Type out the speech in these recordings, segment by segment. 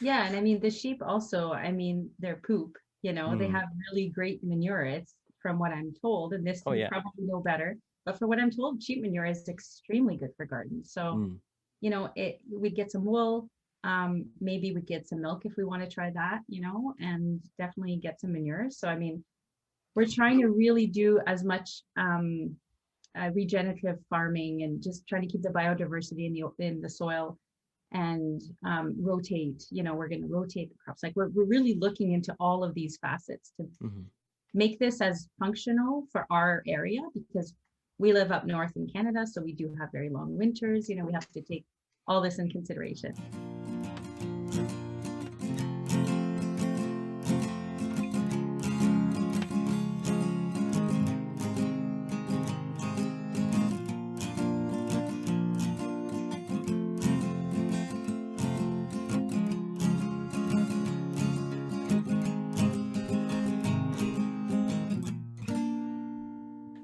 Yeah, and I mean the sheep also, I mean their poop, they Mm. have really great manure. It's from what I'm told, and this Oh you yeah. probably know better, but for what I'm told, sheep manure is extremely good for gardens. So, Mm. we'd get some wool, maybe we'd get some milk if we want to try that, and definitely get some manure. So I mean, we're trying to really do as much regenerative farming and just trying to keep the biodiversity in the soil and rotate. We're going to rotate the crops. Like we're really looking into all of these facets to Hmm. make this as functional for our area because we live up north in Canada, so we do have very long winters. We have to take all this in consideration.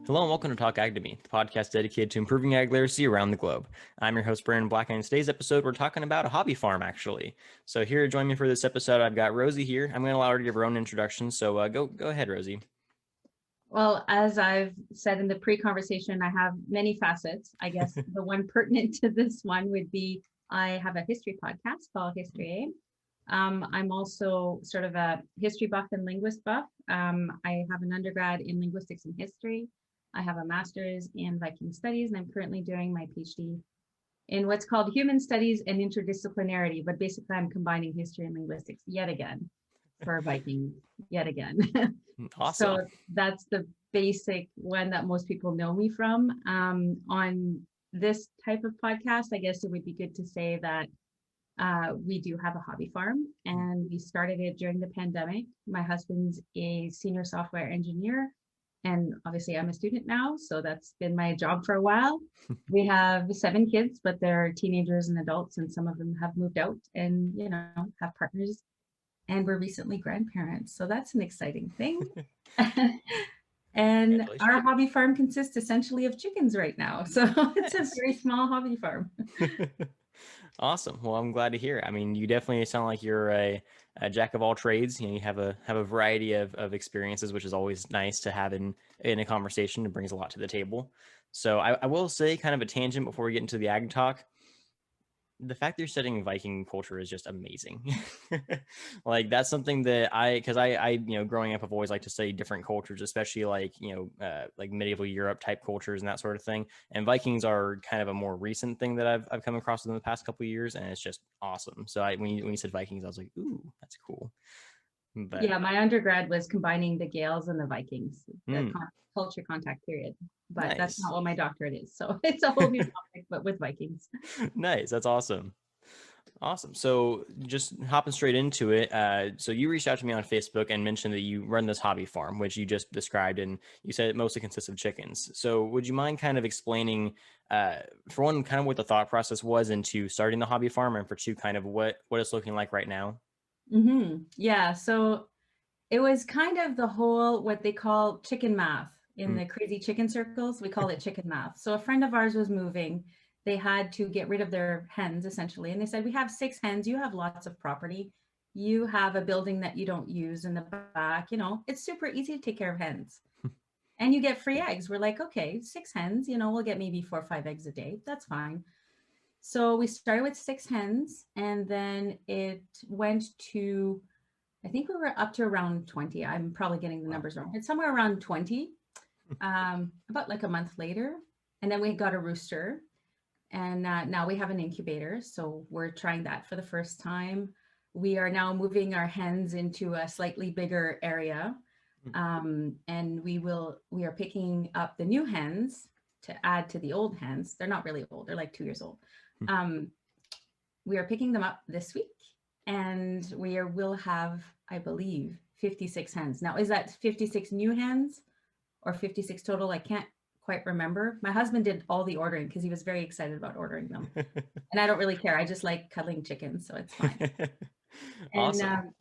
Hello and welcome to Talk Ag to Me, the podcast dedicated to improving ag literacy around the globe. I'm your host, Brandon Black, and in today's episode, we're talking about a hobby farm, actually. So here to join me for this episode, I've got Rosie here. I'm going to allow her to give her own introduction, so go ahead, Rosie. Well, as I've said in the pre-conversation, I have many facets. I guess the one pertinent to this one would be I have a history podcast called History A. I'm also sort of a history buff and linguist buff. I have an undergrad in linguistics and history. I have a master's in Viking studies, and I'm currently doing my PhD in what's called human studies and interdisciplinarity. But basically, I'm combining history and linguistics yet again for Vikings yet again. Awesome. So that's the basic one that most people know me from. On this type of podcast, I guess it would be good to say that we do have a hobby farm and we started it during the pandemic. My husband's a senior software engineer, and obviously I'm a student now, so that's been my job for a while. We have 7 kids, but they're teenagers and adults, and some of them have moved out and, have partners, and we're recently grandparents. So that's an exciting thing. And our Congratulations. hobby farm consists essentially of chickens right now. So it's a Nice. very small hobby farm. Awesome. Well, I'm glad to hear it. I mean, you definitely sound like you're a jack of all trades. You have a variety of experiences, which is always nice to have in a conversation. It brings a lot to the table. So I will say, kind of a tangent before we get into the ag talk. The fact that you're studying Viking culture is just amazing. Like that's something that because growing up, I've always liked to study different cultures, especially like medieval Europe type cultures and that sort of thing. And Vikings are kind of a more recent thing that I've come across in the past couple of years, and it's just awesome. So when you said Vikings, I was like, ooh, that's cool. But Yeah, my undergrad was combining the Gaels and the Vikings, the mm, culture contact period. But that's nice, not what my doctorate is. So it's a whole new topic, but with Vikings. nice, that's awesome. Awesome. So just hopping straight into it. So you reached out to me on Facebook and mentioned that you run this hobby farm, which you just described, and you said it mostly consists of chickens. So would you mind kind of explaining, for one, kind of what the thought process was into starting the hobby farm, and for two, kind of what it's looking like right now? Yeah. So it was kind of the whole what they call chicken math in Mm. the crazy chicken circles. We call it chicken math. So a friend of ours was moving. They had to get rid of their hens essentially. And they said, we have 6 hens. You have lots of property. You have a building that you don't use in the back. It's super easy to take care of hens. And you get free eggs. We're like, okay, 6 hens, we'll get maybe 4 or 5 eggs a day. That's fine. So we started with 6 hens and then it went to I think we were up to around 20. I'm probably getting the Wow. numbers wrong. It's somewhere around 20, about like a month later. And then we got a rooster. And now we have an incubator. So we're trying that for the first time. We are now moving our hens into a slightly bigger area. And we are picking up the new hens to add to the old hens. They're not really old, they're like 2 years old. Um, we are picking them up this week and will have, I believe, 56 hens. Now, is that 56 new hens or 56 total? I can't quite remember. My husband did all the ordering because he was very excited about ordering them. And I don't really care. I just like cuddling chickens, so it's fine. And Awesome.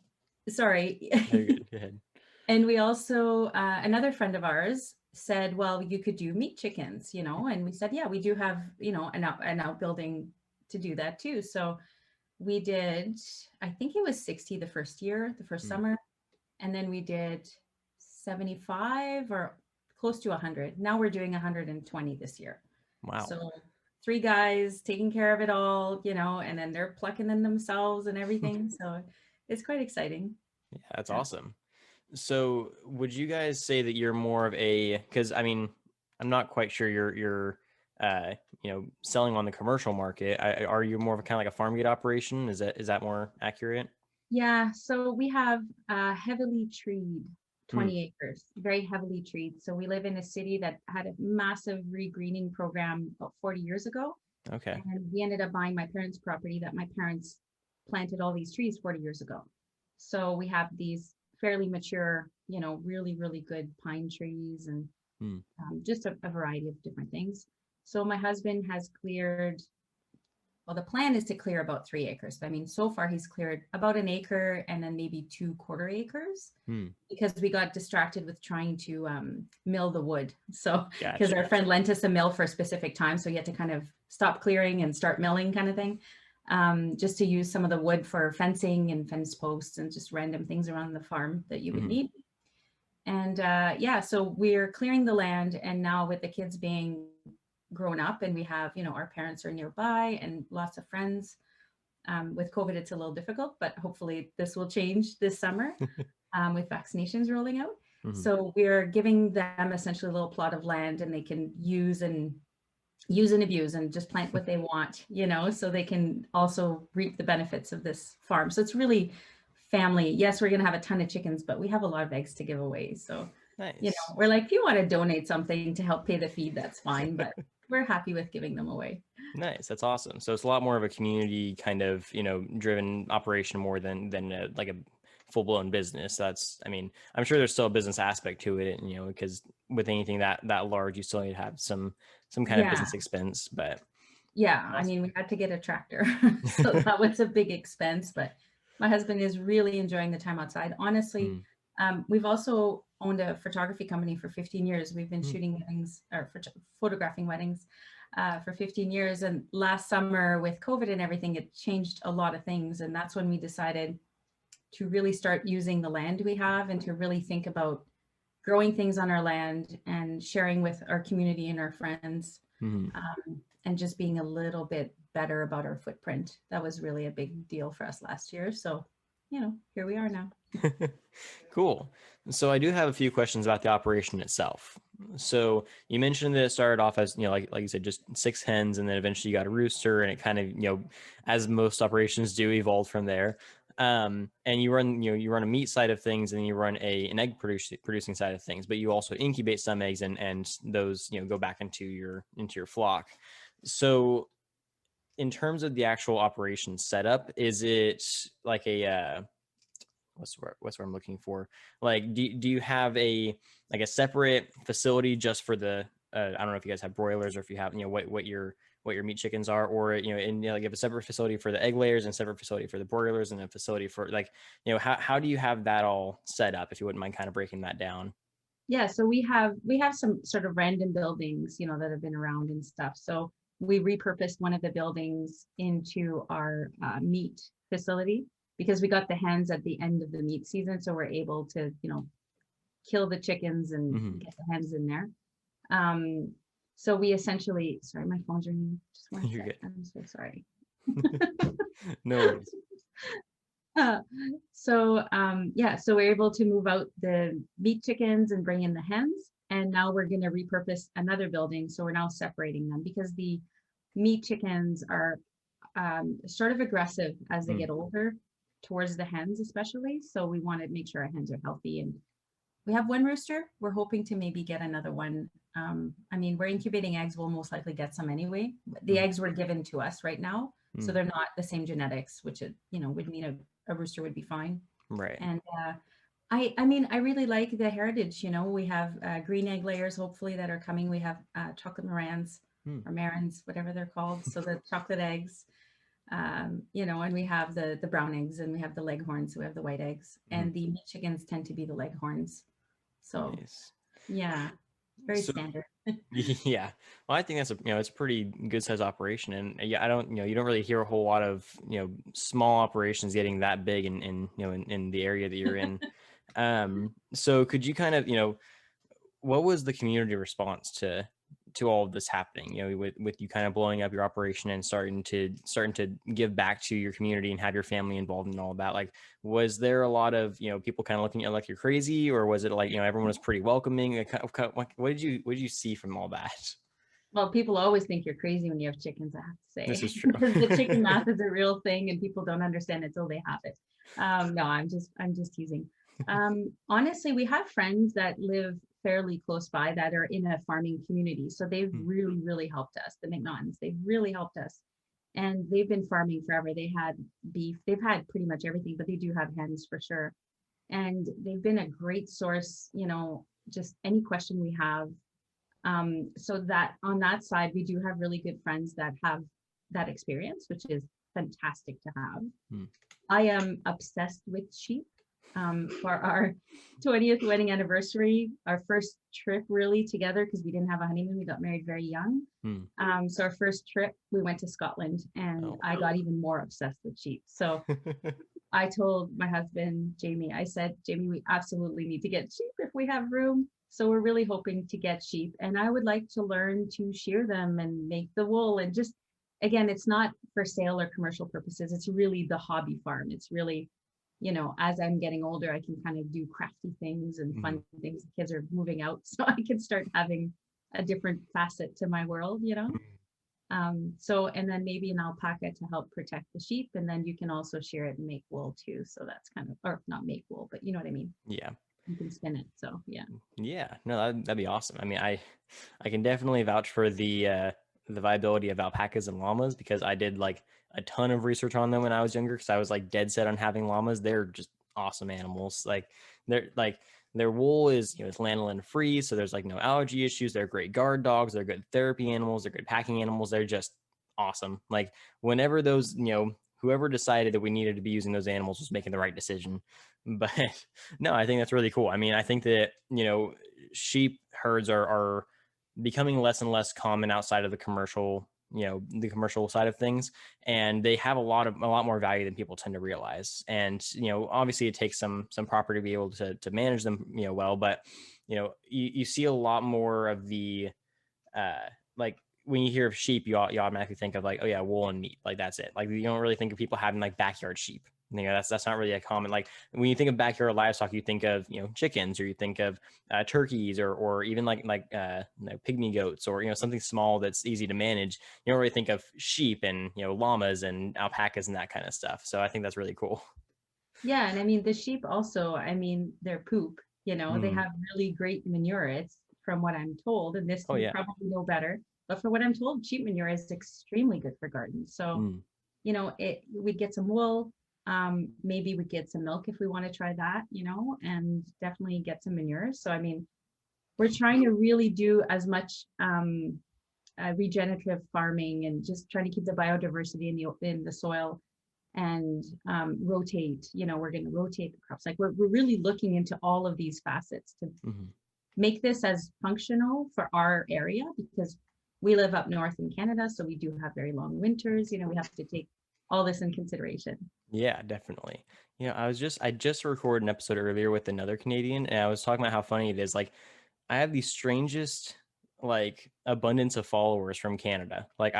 sorry. Very good. Go ahead. And we also, another friend of ours said, well, you could do meat chickens, and we said, yeah, we do have, an outbuilding to do that too. So we did, I think it was 60 the first year, the first Mm. summer. And then we did 75 or close to 100. Now we're doing 120 this year. Wow. So three guys taking care of it all, and then they're plucking in themselves and everything. So it's quite exciting. Yeah, that's Yeah. awesome. So would you guys say that you're more of a, because I mean, I'm not quite sure you're uh selling on the commercial market. Are you more of a kind of like a farm gate operation? Is that more accurate? Yeah, so we have heavily treed Hmm. 20 acres, very heavily treed. So we live in a city that had a massive regreening program about 40 years ago. Okay. And we ended up buying my parents' property that my parents planted all these trees 40 years ago. So we have these fairly mature, really, really good pine trees and Hmm. just a variety of different things. So my husband has cleared, well, the plan is to clear about 3 acres. I mean, so far he's cleared about an acre and then maybe 2/4 acres Hmm. because we got distracted with trying to mill the wood. So, because Gotcha. our friend lent us a mill for a specific time, so you had to kind of stop clearing and start milling, kind of thing, just to use some of the wood for fencing and fence posts and just random things around the farm that you would Hmm. need. And yeah, so we're clearing the land, and now with the kids being grown up, and we have, our parents are nearby and lots of friends. With COVID, it's a little difficult, but hopefully this will change this summer with vaccinations rolling out. Hmm. So we're giving them essentially a little plot of land, and they can use and abuse and just plant what they want, so they can also reap the benefits of this farm. So it's really family. Yes, we're going to have a ton of chickens, but we have a lot of eggs to give away. So, Nice. we're like, if you want to donate something to help pay the feed, that's fine, but we're happy with giving them away. Nice. That's awesome. So it's a lot more of a community kind of, driven operation more than like a full blown business. That's, I mean, I'm sure there's still a business aspect to it, and, because with anything that large, you still need to have some kind of Yeah. business expense. But Yeah. I awesome. mean, we had to get a tractor. So that was a big expense, but my husband is really enjoying the time outside. Honestly, Mm, we've also owned a photography company for 15 years. We've been mm, shooting weddings or photographing weddings for 15 years. And last summer with COVID and everything, it changed a lot of things. And that's when we decided to really start using the land we have and to really think about growing things on our land and sharing with our community and our friends, mm. and just being a little bit better about our footprint. That was really a big deal for us last year. So, here we are now. Cool. So I do have a few questions about the operation itself. So you mentioned that it started off as, like you said, just 6 hens, and then eventually you got a rooster, and it kind of, as most operations do, evolved from there. And you run a meat side of things, and then you run an egg producing side of things, but you also incubate some eggs, and those, go back into your flock. So in terms of the actual operation setup, is it like a what's what I'm looking for? Like, do you have a separate facility just for the I don't know if you guys have broilers, or if you have, what your meat chickens are, or, and, like, you have a separate facility for the egg layers and separate facility for the broilers and a facility for, like, how do you have that all set up, if you wouldn't mind kind of breaking that down? Yeah, so we have some sort of random buildings, that have been around and stuff. So we repurposed one of the buildings into our meat facility because we got the hens at the end of the meat season, so we're able to, kill the chickens and Hmm. get the hens in there. Um, so we essentially, sorry, my phone's ringing. Just one You're sec. good. I'm so sorry. No worries. Uh, yeah, so we're able to move out the meat chickens and bring in the hens. And now we're going to repurpose another building. So we're now separating them because the meat chickens are sort of aggressive as they Mm, get older towards the hens, especially. So we want to make sure our hens are healthy. And we have one rooster. We're hoping to maybe get another one. I mean, we're incubating eggs. We'll most likely get some anyway. The mm, eggs were given to us right now, so mm. they're not the same genetics, which would mean a rooster would be fine. Right. And I mean, I really like the heritage. We have green egg layers, hopefully, that are coming. We have chocolate Morans Mm. or Marans, whatever they're called. So the chocolate eggs, and we have the brown eggs, and we have the leghorns. So we have the white eggs, Mhm. and the meat chickens tend to be the leghorns. So Nice. yeah. Very So standard. yeah, well, I think that's it's a pretty good sized operation, and yeah, I don't you don't really hear a whole lot of small operations getting that big in the area that you're in. So could you kind of what was the community response to all of this happening? With you kind of blowing up your operation and starting to give back to your community and have your family involved in all of that. Like, was there a lot of people kind of looking at you like you're crazy, or was it like everyone was pretty welcoming? Like, what did you see from all that? Well, people always think you're crazy when you have chickens, I have to This say, is true. because the chicken math is a real thing and people don't understand it till they have it. No, I'm just teasing. Honestly, we have friends that live fairly close by that are in a farming community. So they've Hmm. really, really helped us, the McNaughtons. They've really helped us. And they've been farming forever. They had beef, they've had pretty much everything, but they do have hens for sure. And they've been a great source, just any question we have, so that on that side, we do have really good friends that have that experience, which is fantastic to have. Hmm. I am obsessed with sheep. For our 20th wedding anniversary, our first trip really together, because we didn't have a honeymoon, we got married very young. Hmm. So our first trip, we went to Scotland, and Oh. I got even more obsessed with sheep. So I told my husband, Jamie, I said, Jamie, we absolutely need to get sheep if we have room. So we're really hoping to get sheep. And I would like to learn to shear them and make the wool. And just, again, it's not for sale or commercial purposes. It's really the hobby farm. It's really, as I'm getting older, I can kind of do crafty things and Mhm. fun things. The kids are moving out, so I can start having a different facet to my world. So, and then maybe an alpaca to help protect the sheep. And then you can also shear it and make wool too. So that's kind of, or not make wool, but you know what I mean? Yeah. You can spin it. So yeah. Yeah, no, that'd be awesome. I mean, I can definitely vouch for the viability of alpacas and llamas because I did like a ton of research on them when I was younger because I was like dead set on having llamas. They're just awesome animals. Like their wool is it's lanolin free, so there's like no allergy issues. They're great guard dogs. They're good therapy animals. They're good packing animals. They're just awesome. Like whenever those whoever decided that we needed to be using those animals was making the right decision. But no, I think that's really cool. I mean, I think that, sheep herds are becoming less and less common outside of the commercial side of things. And they have a lot more value than people tend to realize. And, obviously it takes some property to be able to manage them, well, but, you see a lot more of the, like when you hear of sheep, you automatically think of like, oh yeah, wool and meat. Like that's it. Like you don't really think of people having like backyard sheep. That's not really a common like when you think of backyard livestock, you think of chickens or you think of turkeys or even pygmy goats or something small that's easy to manage. You don't really think of sheep and llamas and alpacas and that kind of stuff. So I think that's really cool. Yeah. And I mean, the sheep also, I mean, their poop, they Mm. have really great manure. It's from what I'm told, and this Oh you yeah. probably know better, but for what I'm told, sheep manure is extremely good for gardens. So, Mm. we'd get some wool. Maybe we'd get some milk if we want to try that, and definitely get some manure. So, I mean, we're trying to really do as much regenerative farming and just trying to keep the biodiversity in the soil and rotate. We're going to rotate the crops. Like we're really looking into all of these facets to Mhm. make this as functional for our area because we live up north in Canada, so we do have very long winters. We have to take all this in consideration. Yeah, definitely. I just recorded an episode earlier with another Canadian, and I was talking about how funny it is. Like, I have the strangest like abundance of followers from Canada. Like,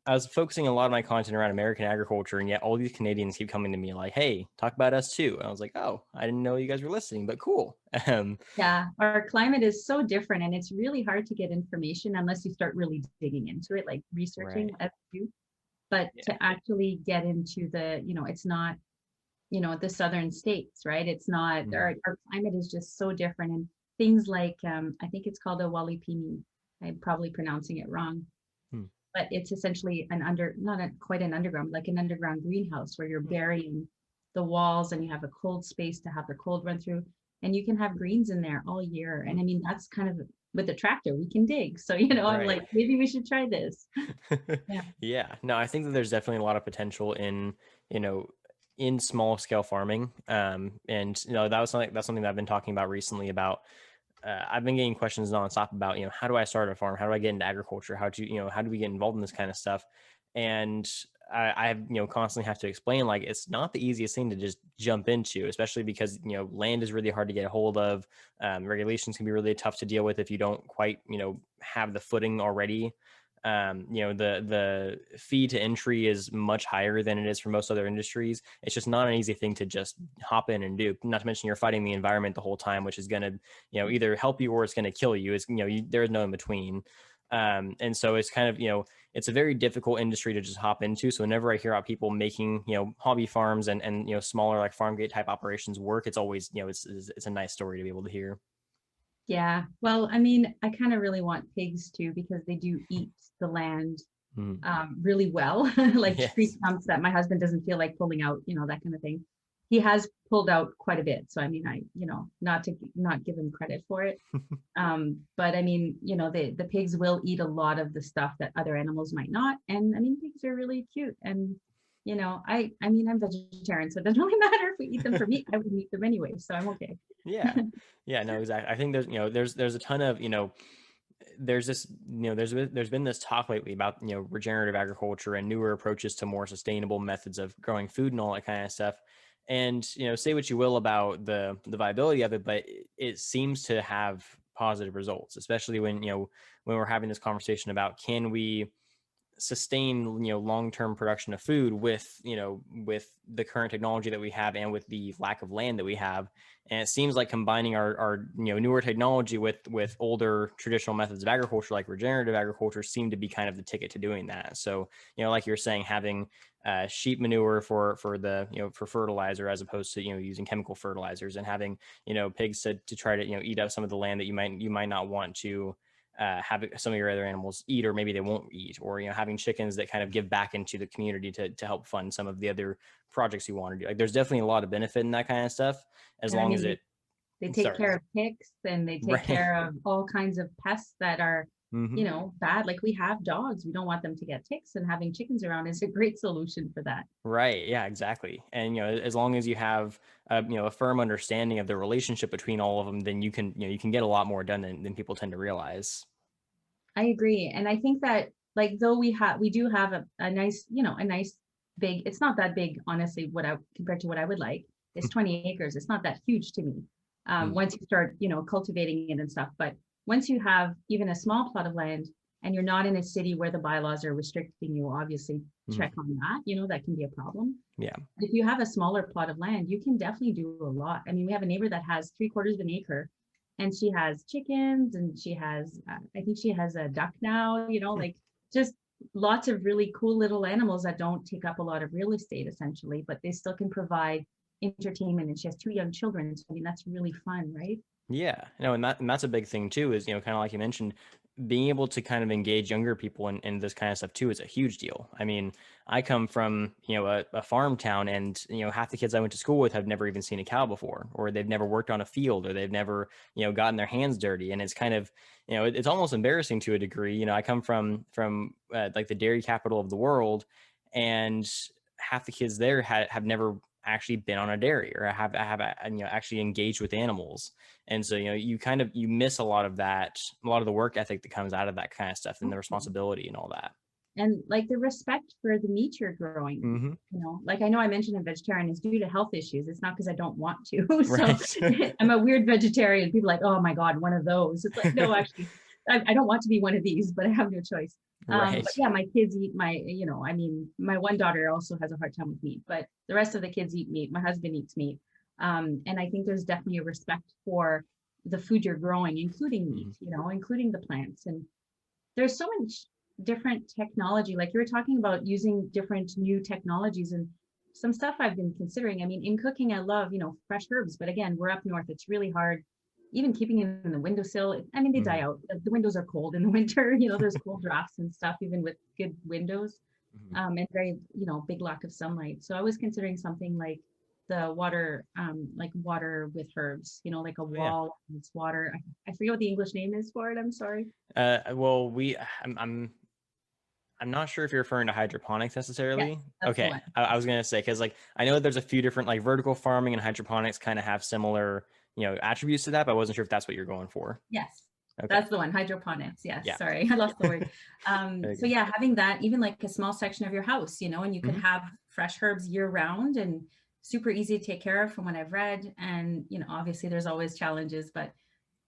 I was focusing a lot of my content around American agriculture, and yet all these Canadians keep coming to me like, "Hey, talk about us too." And I was like, "Oh, I didn't know you guys were listening, but cool." Yeah, our climate is so different, and it's really hard to get information unless you start really digging into it, like researching Right. as you do. But Yeah. to actually get into it's not, the southern states, right? It's not, Mhm. our climate is just so different. And things like, I think it's called a walipini. I'm probably pronouncing it wrong, Hmm. but it's essentially not quite an underground, like an underground greenhouse where you're burying the walls and you have a cold space to have the cold run through. And you can have greens in there all year. And I mean, that's kind of with the tractor, we can dig. So, I'm Right. like, maybe we should try this. Yeah. Yeah, no, I think that there's definitely a lot of potential you know, in small scale farming. And that's something that I've been talking about recently about I've been getting questions nonstop about, how do I start a farm? How do I get into agriculture? How to, how do we get involved in this kind of stuff? And I constantly have to explain, like, it's not the easiest thing to just jump into, especially because, land is really hard to get a hold of. Regulations can be really tough to deal with if you don't quite, have the footing already. The fee to entry is much higher than it is for most other industries. It's just not an easy thing to just hop in and do. Not to mention you're fighting the environment the whole time, which is going to, either help you or it's going to kill you. It's, there's no in between. And so it's kind of, it's a very difficult industry to just hop into. So whenever I hear about people making, hobby farms and, smaller like farm gate type operations work, it's always, it's a nice story to be able to hear. Yeah. Well, I mean, I kind of really want pigs too because they do eat the land Mhm. really well, like tree Yes. stumps that my husband doesn't feel like pulling out, that kind of thing. He has pulled out quite a bit. So I mean, not give him credit for it. But I mean, the pigs will eat a lot of the stuff that other animals might not. And I mean, pigs are really cute. And I mean, I'm vegetarian, so it doesn't really matter if we eat them for meat. I would eat them anyway, so I'm okay. Yeah. Yeah, no, exactly. I think there's, there's a ton of, there's this, there's been this talk lately about, regenerative agriculture and newer approaches to more sustainable methods of growing food and all that kind of stuff. And, say what you will about the viability of it, but it seems to have positive results, especially when, when we're having this conversation about, can we sustain, long-term production of food with, with the current technology that we have and with the lack of land that we have. And it seems like combining our newer technology with older traditional methods of agriculture, like regenerative agriculture, seem to be kind of the ticket to doing that. So, like you're saying, having sheep manure for the, for fertilizer, as opposed to, using chemical fertilizers, and having, pigs to try to, eat up some of the land that you might not want to have some of your other animals eat, or maybe they won't eat, or, having chickens that kind of give back into the community to help fund some of the other projects you want to do. Like, there's definitely a lot of benefit in that kind of stuff, as And I long mean, as it, they take sorry. care of ticks and they take Right. care of all kinds of pests that are, Hmm. bad. Like we have dogs, we don't want them to get ticks, and having chickens around is a great solution for that. Right. Yeah, exactly. And, as long as you have a firm understanding of the relationship between all of them, then you can get a lot more done than people tend to realize. I agree. And I think that like though we do have a nice, a nice big, it's not that big, honestly, compared to what I would like. It's 20 acres. It's not that huge to me. Mm, Once you start, cultivating it and stuff. But once you have even a small plot of land and you're not in a city where the bylaws are restricting you, obviously mhm. check on that. That can be a problem. Yeah. If you have a smaller plot of land, you can definitely do a lot. I mean, we have a neighbor that has 3/4 of an acre and she has chickens and she has, I think she has a duck now, like just lots of really cool little animals that don't take up a lot of real estate essentially, but they still can provide entertainment. And she has two young children. So, I mean, that's really fun, right? Yeah, no, and that's a big thing too, is, kind of like you mentioned, being able to kind of engage younger people in this kind of stuff too is a huge deal. I mean, I come from, a farm town, and, half the kids I went to school with have never even seen a cow before, or they've never worked on a field, or they've never, gotten their hands dirty. And it's kind of, it's almost embarrassing to a degree. I come from like the dairy capital of the world, and half the kids there have never actually been on a dairy, or have actually engaged with animals. And so, you miss a lot of that, a lot of the work ethic that comes out of that kind of stuff, and the Okay. responsibility and all that. And like the respect for the meat you're growing, Hmm. like I know I mentioned I'm vegetarian is due to health issues. It's not because I don't want to. So Right. I'm a weird vegetarian. People are like, oh my God, one of those. It's like, no, actually, I don't want to be one of these, but I have no choice. But Right. yeah, my kids eat I mean, my one daughter also has a hard time with meat, but the rest of the kids eat meat. My husband eats meat. And I think there's definitely a respect for the food you're growing, including meat, Mhm. including the plants. And there's so much different technology. Like you were talking about using different new technologies and some stuff I've been considering. I mean, in cooking, I love, fresh herbs, but again, we're up north. It's really hard. Even keeping it in the windowsill, I mean, they die Mhm. out. The windows are cold in the winter. There's cold drafts and stuff, even with good windows, Mhm. and very, big lack of sunlight. So I was considering something like the water, like water with herbs, like a Oh, yeah. wall. It's water. I forget what the English name is for it. I'm sorry. Well, I'm not sure if you're referring to hydroponics Yes, necessarily. that's the Okay, one. I was gonna say, because, like, I know there's a few different, like, vertical farming and hydroponics kind of have similar attributes to that, but I wasn't sure if that's what you're going for. Yes, Okay. that's the one, hydroponics. Yes, Yeah. sorry, I lost the word. Very So good. yeah, having that, even like a small section of your house, and you could Hmm. have fresh herbs year round and super easy to take care of from what I've read. And, obviously there's always challenges, but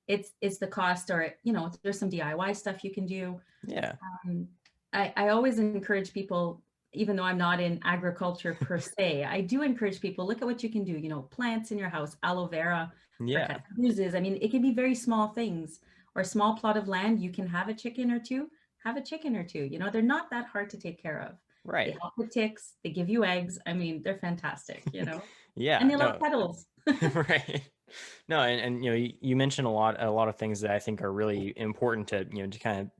it's the cost, or, there's some DIY stuff you can do. Yeah. Um, I always encourage people, even though I'm not in agriculture per se, I do encourage people, look at what you can do, plants in your house, aloe vera for Yeah. cutting bruises. I mean, it can be very small things, or a small plot of land. You can have a chicken or two, have a chicken or two. They're not that hard to take care of. They Right. help with ticks, they give you eggs. I mean, they're fantastic, and Yeah. they love No. petals. Right. No, and you mentioned a lot of things that I think are really important to to kind of,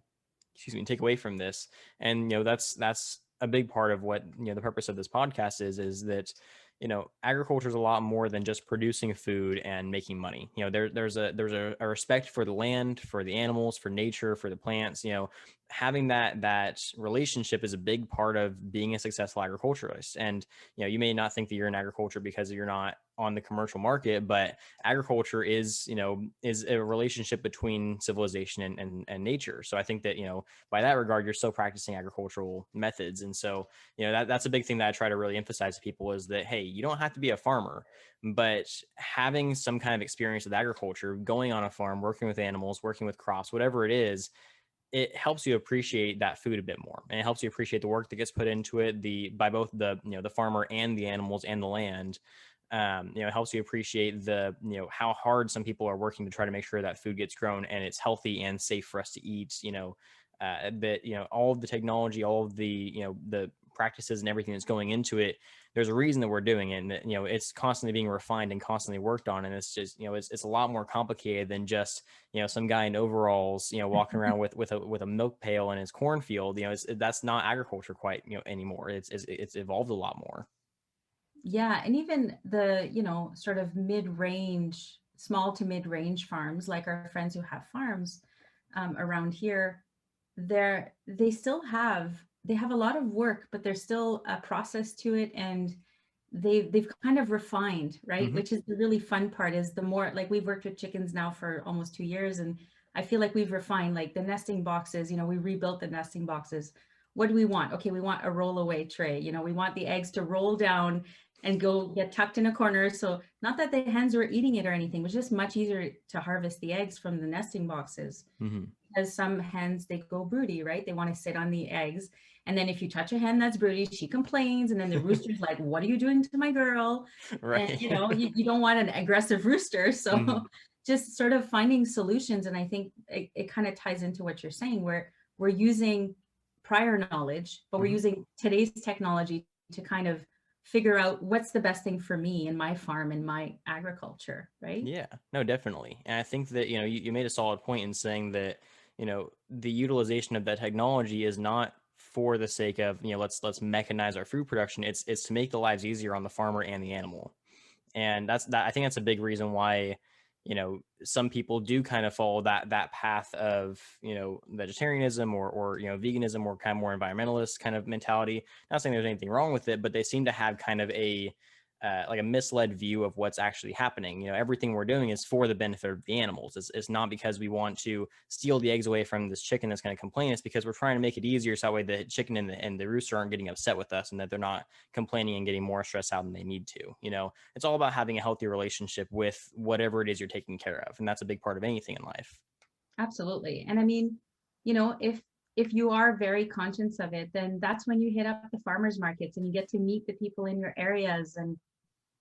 excuse me, take away from this. And that's a big part of what the purpose of this podcast is that agriculture is a lot more than just producing food and making money. There's a respect for the land, for the animals, for nature, for the plants. Having that relationship is a big part of being a successful agriculturalist. And you may not think that you're in agriculture because you're not on the commercial market, but agriculture is a relationship between civilization and nature. So I think that by that regard, you're still practicing agricultural methods. And so that's a big thing that I try to really emphasize to people is that, hey, you don't have to be a farmer, but having some kind of experience with agriculture, going on a farm, working with animals, working with crops, whatever it is, it helps you appreciate that food a bit more, and it helps you appreciate the work that gets put into it, by both the farmer and the animals and the land. It helps you appreciate how hard some people are working to try to make sure that food gets grown and it's healthy and safe for us to eat. That all of the technology, all of the practices and everything that's going into it, there's a reason that we're doing it, and that it's constantly being refined and constantly worked on. And it's just it's a lot more complicated than just some guy in overalls walking around with a milk pail in his cornfield. That's not agriculture quite anymore. It's evolved a lot more. Yeah, and even the, sort of mid-range, small to mid-range farms, like our friends who have farms around here, they have a lot of work, but there's still a process to it, and they've kind of refined, right? Hmm. Which is the really fun part, is the more, like, we've worked with chickens now for almost 2 years, and I feel like we've refined, like, the nesting boxes. We rebuilt the nesting boxes. What do we want? Okay, we want a roll away tray. We want the eggs to roll down and go get tucked in a corner. So not that the hens were eating it or anything, it was just much easier to harvest the eggs from the nesting boxes. Hmm. Because some hens, they go broody, right? They want to sit on the eggs. And then if you touch a hen that's broody, she complains. And then the rooster's like, what are you doing to my girl? And Right. you don't want an aggressive rooster. So Hmm. just sort of finding solutions. And I think it kind of ties into what you're saying, where we're using prior knowledge, but we're Hmm. using today's technology to kind of figure out what's the best thing for me and my farm and my agriculture, right? Yeah, no, definitely. And I think that, you made a solid point in saying that, the utilization of that technology is not for the sake of, let's mechanize our food production. It's to make the lives easier on the farmer and the animal. And I think that's a big reason why some people do kind of follow that path of vegetarianism or veganism, or kind of more environmentalist kind of mentality. Not saying there's anything wrong with it, but they seem to have kind of a like a misled view of what's actually happening. Everything we're doing is for the benefit of the animals. It's not because we want to steal the eggs away from this chicken that's going to complain. It's because we're trying to make it easier, so that way the chicken and the rooster aren't getting upset with us, and that they're not complaining and getting more stressed out than they need to. It's all about having a healthy relationship with whatever it is you're taking care of, and that's a big part of anything in life. Absolutely. And I mean, if you are very conscious of it, then that's when you hit up the farmers markets and you get to meet the people in your areas, and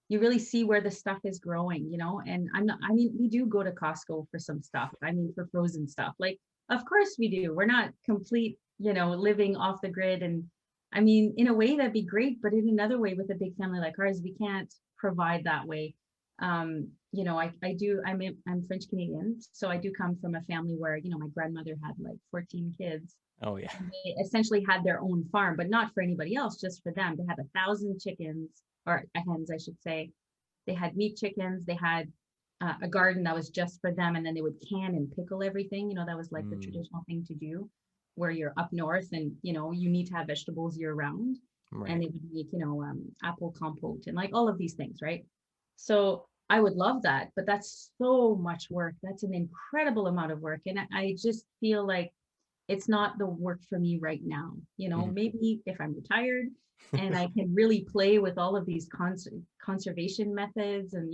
you really see where the stuff is growing. And I mean, we do go to Costco for some stuff. I mean, for frozen stuff. Like, of course we do. We're not complete, living off the grid. And I mean, in a way that'd be great, but in another way, with a big family like ours, we can't provide that way. I'm French Canadian, so I do come from a family where, my grandmother had like 14 kids. Oh yeah. And they essentially had their own farm, but not for anybody else, just for them. They had 1,000 chickens, or hens, I should say. They had meat chickens. They had a garden that was just for them, and then they would can and pickle everything. That was like the Mm, traditional thing to do, where you're up north and you need to have vegetables year round, and right. they would make apple compote and like all of these things, right? So I would love that, but that's so much work. That's an incredible amount of work. And I just feel like it's not the work for me right now. Mhm. Maybe if I'm retired and I can really play with all of these conservation methods and,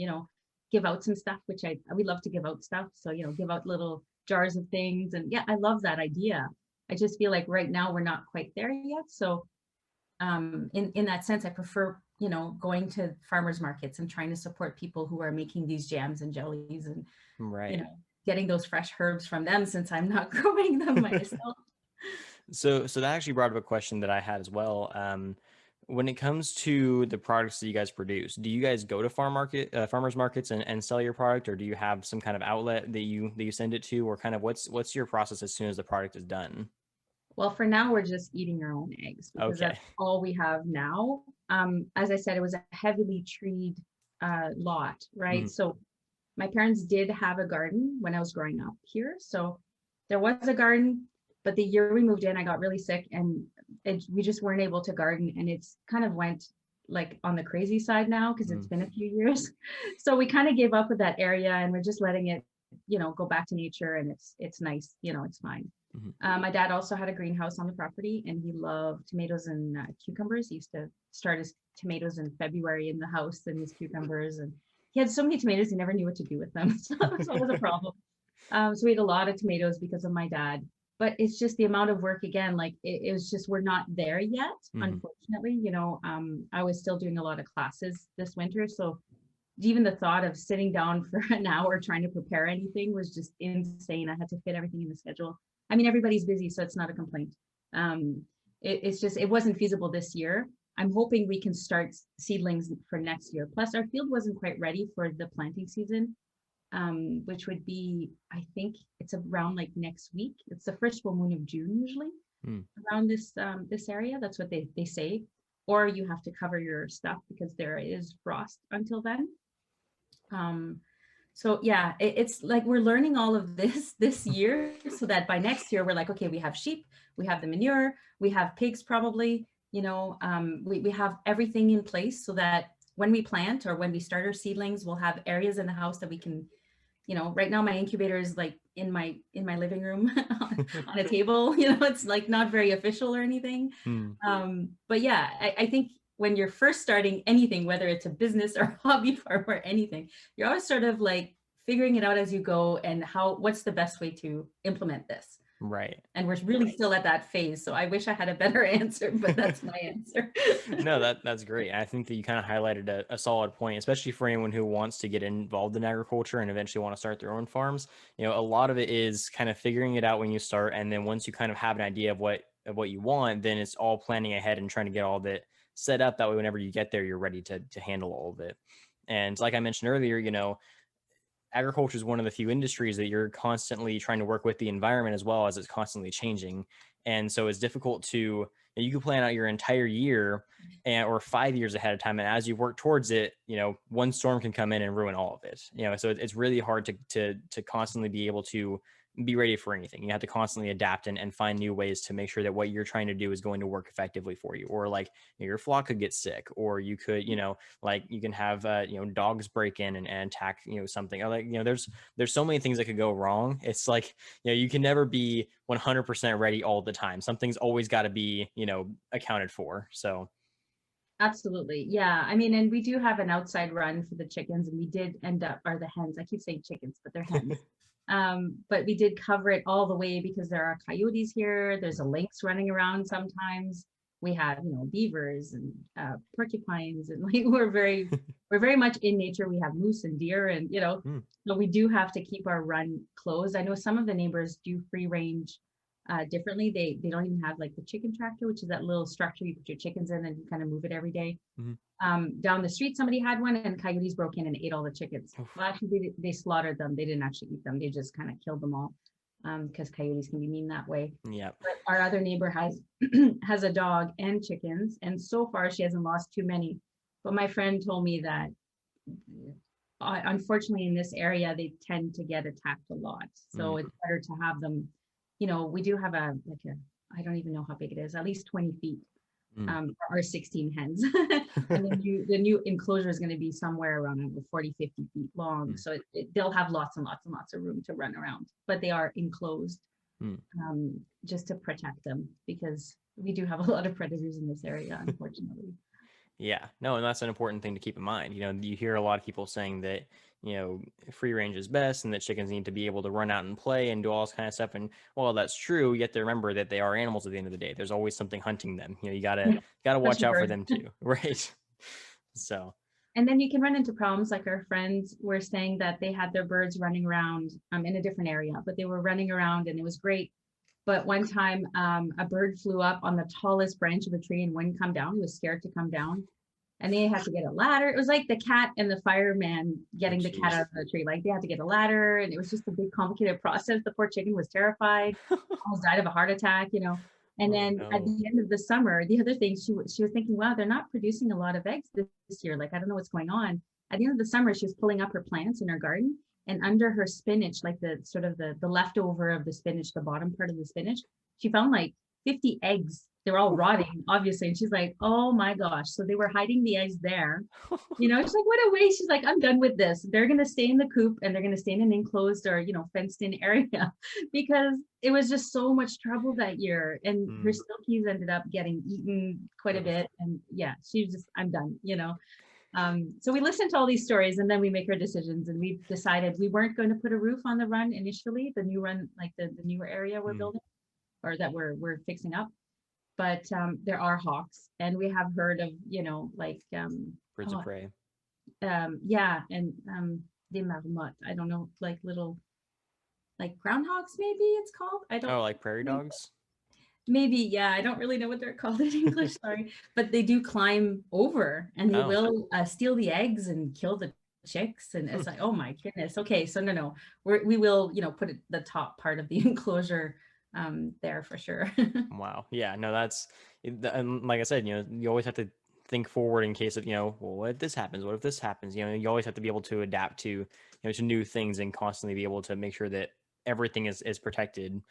give out some stuff, which we love to give out stuff. So, give out little jars of things. And yeah, I love that idea. I just feel like right now we're not quite there yet. So in that sense, I prefer, going to farmers markets and trying to support people who are making these jams and jellies and, you Right. know, getting those fresh herbs from them since I'm not growing them myself. So that actually brought up a question that I had as well. When it comes to the products that you guys produce, do you guys go to farmers markets and sell your product, or do you have some kind of outlet that you send it to, or kind of what's your process as soon as the product is done? Well, for now, we're just eating our own eggs because Okay. that's all we have now. As I said, it was a heavily treed lot, right? Mhm. So my parents did have a garden when I was growing up here. So there was a garden, but the year we moved in, I got really sick and we just weren't able to garden. And it's kind of went like on the crazy side now because it's Mm. been a few years. So we kind of gave up with that area and we're just letting it, go back to nature and it's nice, it's fine. Mhm. My dad also had a greenhouse on the property and he loved tomatoes and cucumbers. He used to start his tomatoes in February in the house and his cucumbers. And he had so many tomatoes, he never knew what to do with them. So that was always a problem. So we had a lot of tomatoes because of my dad. But it's just the amount of work again, like it was just, we're not there yet, Mhm. unfortunately. I was still doing a lot of classes this winter. So even the thought of sitting down for an hour trying to prepare anything was just insane. I had to fit everything in the schedule. I mean, everybody's busy, so it's not a complaint. It's just, it wasn't feasible this year. I'm hoping we can start seedlings for next year. Plus, our field wasn't quite ready for the planting season, which would be, I think it's around like next week. It's the first full moon of June usually Mm. around this area. That's what they say. Or you have to cover your stuff because there is frost until then. Um, so yeah, it's like we're learning all of this this year so that by next year we're like, okay, we have sheep, we have the manure, we have pigs probably, we have everything in place so that when we plant or when we start our seedlings, we'll have areas in the house that we can, right now my incubator is like in my living room on a table, it's like not very official or anything. Mm. But yeah, I think when you're first starting anything, whether it's a business or hobby farm or anything, you're always sort of like figuring it out as you go and what's the best way to implement this. Right. And we're really still at that phase. So I wish I had a better answer, but that's my answer. No, that's great. I think that you kind of highlighted a solid point, especially for anyone who wants to get involved in agriculture and eventually want to start their own farms. A lot of it is kind of figuring it out when you start, and then once you kind of have an idea of what you want, then it's all planning ahead and trying to get all of it set up. That way, whenever you get there, you're ready to handle all of it. And like I mentioned earlier, agriculture is one of the few industries that you're constantly trying to work with the environment as well as it's constantly changing. And so it's difficult to, you can plan out your entire year or 5 years ahead of time. And as you work towards it, one storm can come in and ruin all of it. So it's really hard to constantly be able to be ready for anything. You have to constantly adapt and find new ways to make sure that what you're trying to do is going to work effectively for you. Or like your flock could get sick, or you could, like you can have dogs break in and attack something, or like there's so many things that could go wrong. It's like you can never be 100% ready all the time. Something's always got to be accounted for. So Absolutely. Yeah. I mean, and we do have an outside run for the chickens, and we did end up, or the hens, I keep saying chickens, but they're hens. But we did cover it all the way because there are coyotes here. There's a lynx running around sometimes. We have, beavers and porcupines, and like we're very much in nature. We have moose and deer, and mm, so we do have to keep our run closed. I know some of the neighbors do free range differently. They don't even have like the chicken tractor, which is that little structure you put your chickens in and you kind of move it every day. mhm. Down the street, somebody had one and coyotes broke in and ate all the chickens. Oof. Well, actually, they slaughtered them. They didn't actually eat them. They just kind of killed them all because coyotes can be mean that way. Yep. But our other neighbor has has a dog and chickens, and so far she hasn't lost too many. But my friend told me that unfortunately in this area they tend to get attacked a lot. So Mm, it's better to have them. We do have I don't even know how big it is, at least 20 feet Mm. Our 16 hens. And the new enclosure is going to be somewhere around 40, 50 feet long. Mm. So they'll have lots and lots and lots of room to run around, but they are enclosed, Mm. just to protect them, because we do have a lot of predators in this area, unfortunately. Yeah, no, and that's an important thing to keep in mind. You hear a lot of people saying that, free range is best and that chickens need to be able to run out and play and do all this kind of stuff. And while that's true, you have to remember that they are animals at the end of the day. There's always something hunting them. You Yeah, gotta watch especially out for birds. them too. Right. So, And then you can run into problems, like our friends were saying that they had their birds running around in a different area, but they were running around and it was great. But one time, a bird flew up on the tallest branch of a tree and wouldn't come down. He was scared to come down, and they had to get a ladder. It was like the cat and the fireman oh, getting the cat geez. out of the tree. Like they had to get a ladder, and it was just a big, complicated process. The poor chicken was terrified, almost died of a heart attack, you know. And Oh then at no. the end of the summer, the other thing she was thinking, wow, they're not producing a lot of eggs this year. Like I don't know what's going on. At the end of the summer, she was pulling up her plants in her garden, and under her spinach, like the sort of the leftover of the spinach, the bottom part of the spinach, she found like 50 eggs. They were all rotting, obviously. And she's like, oh my gosh. So they were hiding the eggs there. You know, she's like, what a waste. She's like, I'm done with this. They're going to stay in the coop and they're going to stay in an enclosed or, fenced in area because it was just so much trouble that year. And her Mm. silkies ended up getting eaten quite a Ugh. bit. And yeah, she was just, I'm done. So we listened to all these stories and then we make our decisions, and we decided we weren't going to put a roof on the run initially, the new run, like the newer area we're Mm. building or that we're fixing up. But there are hawks, and we have heard of, like Birds of oh, prey. yeah, and des marmottes. I don't know, like little like groundhogs, maybe it's called. I don't Oh, like prairie dogs? maybe, yeah, I don't really know what they're called in English, sorry. But they do climb over and they Oh. will steal the eggs and kill the chicks. And Hmm. it's like, oh my goodness. Okay, so no, we will, put it the top part of the enclosure there for sure. Wow. Yeah. No, and like I said, you always have to think forward in case of, well, what if this happens? What if this happens? You always have to be able to adapt to new things and constantly be able to make sure that everything is protected.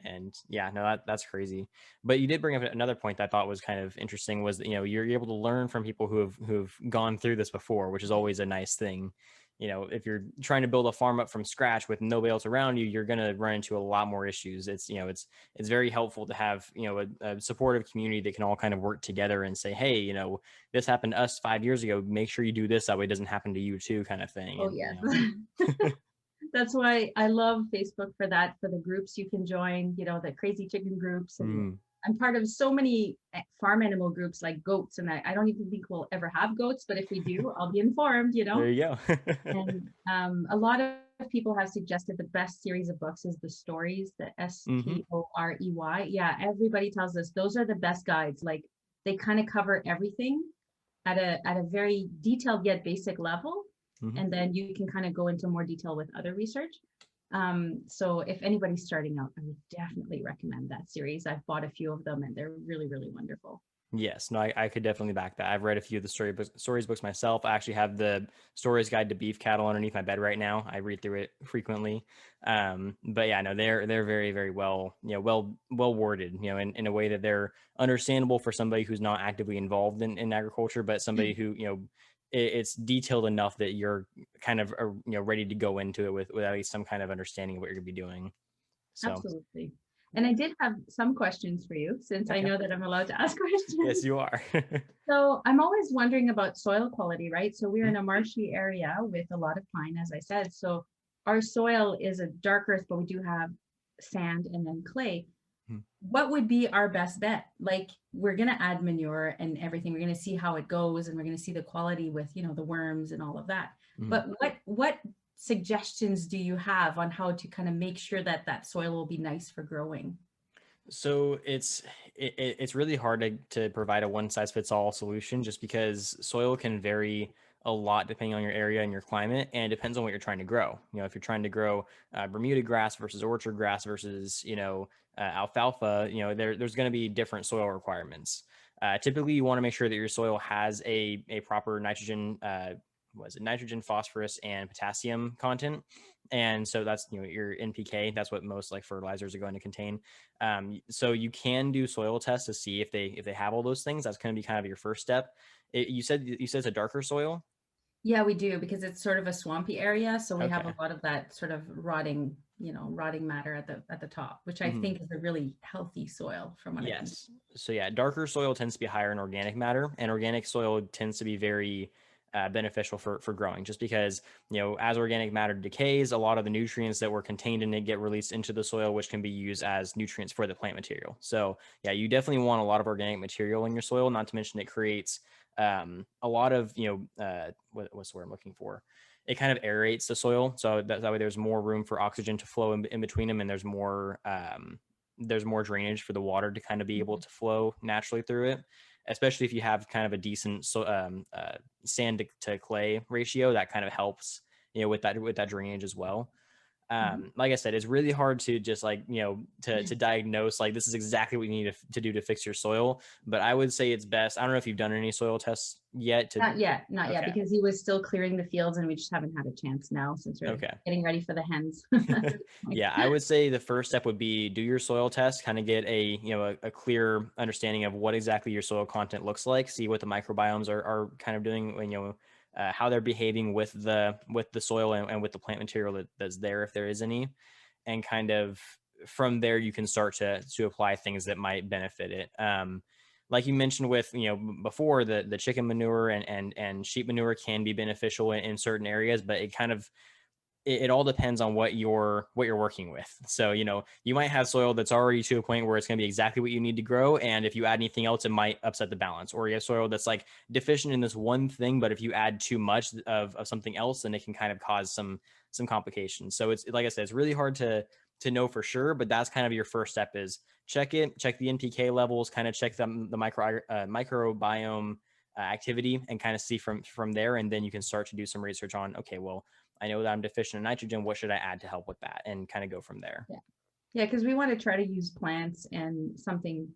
And yeah, no, that's crazy. But you did bring up another point that I thought was kind of interesting was that, you're able to learn from people who've gone through this before, which is always a nice thing. If you're trying to build a farm up from scratch with nobody else around you, you're going to run into a lot more issues. It's very helpful to have, a supportive community that can all kind of work together and say, hey, this happened to us 5 years ago. Make sure you do this that way it doesn't happen to you too, kind of thing. Oh, And yes. That's why I love Facebook for that, for the groups you can join, the crazy chicken groups. And mm, I'm part of so many farm animal groups like goats. And I don't even think we'll ever have goats, but if we do, I'll be informed. there you go. And a lot of people have suggested the best series of books is the stories, the Hmm. Storey. Yeah, everybody tells us those are the best guides. Like they kind of cover everything at a very detailed yet basic level, Hmm. and then you can kind of go into more detail with other research. So if anybody's starting out, I would definitely recommend that series. I've bought a few of them and they're really, really wonderful. Yes, no, I could definitely back that. I've read a few of the stories books myself. I actually have the Stories Guide to Beef Cattle underneath my bed right now. I read through it frequently. But yeah, no, they're very, very well, well worded, in a way that they're understandable for somebody who's not actively involved in agriculture, but somebody who, it's detailed enough that you're kind of ready to go into it with at least some kind of understanding of what you're gonna be doing. So Absolutely. And I yeah, did have some questions for you since I okay, know that I'm allowed to ask yes, questions. you are. So I'm always wondering about soil quality, right? So we're Mhm. in a marshy area with a lot of pine, as I said. So our soil is a dark earth, but we do have sand and then clay. Mhm. What would be our best bet? Like we're gonna add manure and everything. We're gonna see how it goes, and we're gonna see the quality with the worms and all of that. Mhm. But what suggestions do you have on how to kind of make sure that that soil will be nice for growing? So it's really hard to provide a one size fits all solution just because soil can vary a lot depending on your area and your climate, and it depends on what you're trying to grow. If you're trying to grow Bermuda grass versus orchard grass versus alfalfa, there's going to be different soil requirements. Typically, you want to make sure that your soil has a proper nitrogen, was it nitrogen, phosphorus, and potassium content. And so that's, your NPK. That's what most like fertilizers are going to contain. So you can do soil tests to see if they have all those things. That's going to be kind of your first step. You said it's a darker soil. Yeah, we do because it's sort of a swampy area, so we have Okay. a lot of that sort of rotting, rotting matter at the top, which I Mhm. think is a really healthy soil from what I can. Yes. So yeah, darker soil tends to be higher in organic matter, and organic soil tends to be very beneficial for growing, just because as organic matter decays, a lot of the nutrients that were contained in it get released into the soil, which can be used as nutrients for the plant material. So yeah, you definitely want a lot of organic material in your soil. Not to mention it creates a lot of what's the word I'm looking for? It kind of aerates the soil, so that way there's more room for oxygen to flow in between them, and there's more drainage for the water to kind of be able Mhm. to flow naturally through it, especially if you have kind of a decent sand to clay ratio. That kind of helps with that drainage as well. Mhm. Like I said, it's really hard to just like to diagnose like this is exactly what you need to do to fix your soil. But I would say it's best. I don't know if you've done any soil tests yet. To Not yet, Okay, because he was still clearing the fields and we just haven't had a chance now since we're okay. getting ready for the hens. Yeah, I would say the first step would be do your soil test, kind of get a clear understanding of what exactly your soil content looks like, see what the microbiomes are kind of doing, how they're behaving with the soil and with the plant material that's there, if there is any, and kind of from there you can start to apply things that might benefit it. Like you mentioned with before, the chicken manure and sheep manure can be beneficial in certain areas, but it all depends on what you're working with. So, you might have soil that's already to a point where it's going to be exactly what you need to grow. And if you add anything else, it might upset the balance. Or you have soil that's like deficient in this one thing, but if you add too much of something else, then it can kind of cause some complications. So it's like I said, it's really hard to know for sure, but that's kind of your first step is check the NPK levels, kind of check the microbiome activity and kind of see from there. And then you can start to do some research on, okay, well, I know that I'm deficient in nitrogen. What should I add to help with that? And kind of go from there. Yeah. Yeah, because we want to try to use plants and something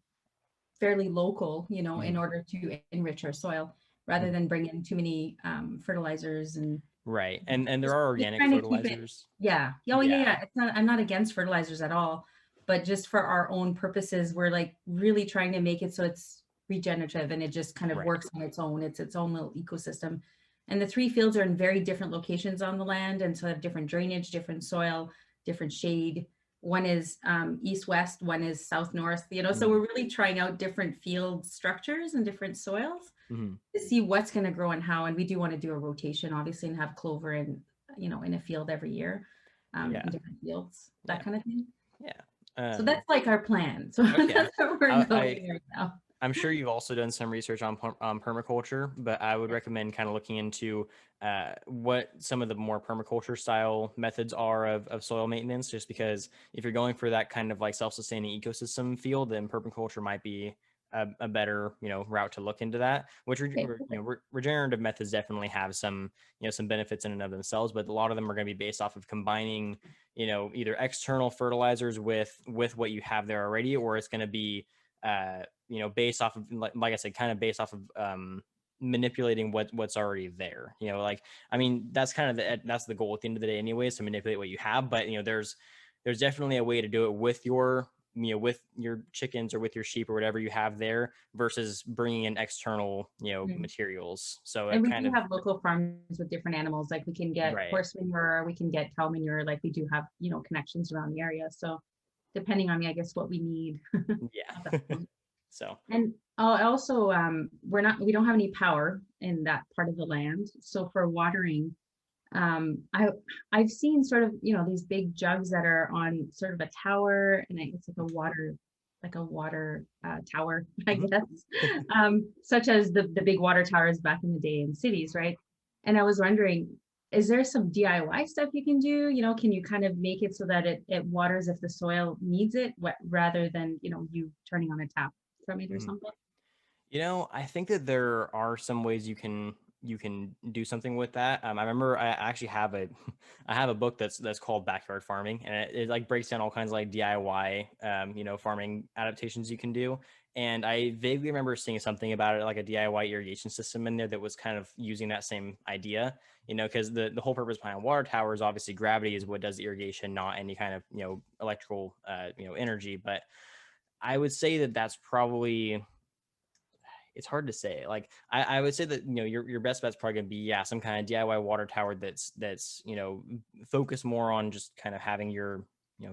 fairly local, in Mhm. order to enrich our soil rather Mhm. than bring in too many fertilizers and Right. And there just, are just organic trying to keep it. fertilizers. Yeah. Oh, yeah, Yeah. yeah. I'm not against fertilizers at all, but just for our own purposes, we're like really trying to make it so it's regenerative and it just kind of Right. works on its own. It's its own little ecosystem. And the three fields are in very different locations on the land. And so they have different drainage, different soil, different shade. One is east west, one is south north, so Mhm. we're really trying out different field structures and different soils Mhm. to see what's going to grow and how. And we do want to do a rotation, obviously, and have clover in a field every year, in Yeah. different fields, that Yeah. kind of thing. Yeah. So that's like our plan. So Okay. that's where we're I, I going right now. I'm sure you've also done some research on permaculture, but I would recommend kind of looking into what some of the more permaculture style methods are of soil maintenance, just because if you're going for that kind of like self-sustaining ecosystem field, then permaculture might be a better, route to look into that, which, Okay, perfect. regenerative methods definitely have some benefits in and of themselves, but a lot of them are going to be based off of combining, either external fertilizers with what you have there already, or it's going to be based off of like I said, kind of based off of manipulating what's already there. Like I mean, that's the goal at the end of the day, anyways, to manipulate what you have. But there's definitely a way to do it with your chickens or with your sheep or whatever you have there versus bringing in external Mm. materials. So And it we kind do of have local farms with different animals. Like we can get right, horse manure, we can get cow manure. Like we do have, connections around the area. So depending on, I guess, what we need at that yeah. point. So And also, we don't have any power in that part of the land. So for watering, um, I, I've seen sort of, these big jugs that are on sort of a tower, and it's like a water tower, I mhm. guess, such as the big water towers back in the day in cities, right? And I was wondering, is there some DIY stuff you can do? Can you kind of make it so that it waters if the soil needs it, rather than, you turning on a tap from it or Mhm. something? I think that there are some ways you can do something with that. I remember I actually have a I have a book that's called Backyard Farming, and it like breaks down all kinds of like DIY farming adaptations you can do. And I vaguely remember seeing something about it, like a DIY irrigation system in there that was kind of using that same idea, because the whole purpose behind water towers, obviously gravity is what does the irrigation, not any kind of, electrical, energy. But I would say that that's probably, it's hard to say. Like I would say that, your best bet's probably gonna be, yeah, some kind of DIY water tower that's focused more on just kind of having your,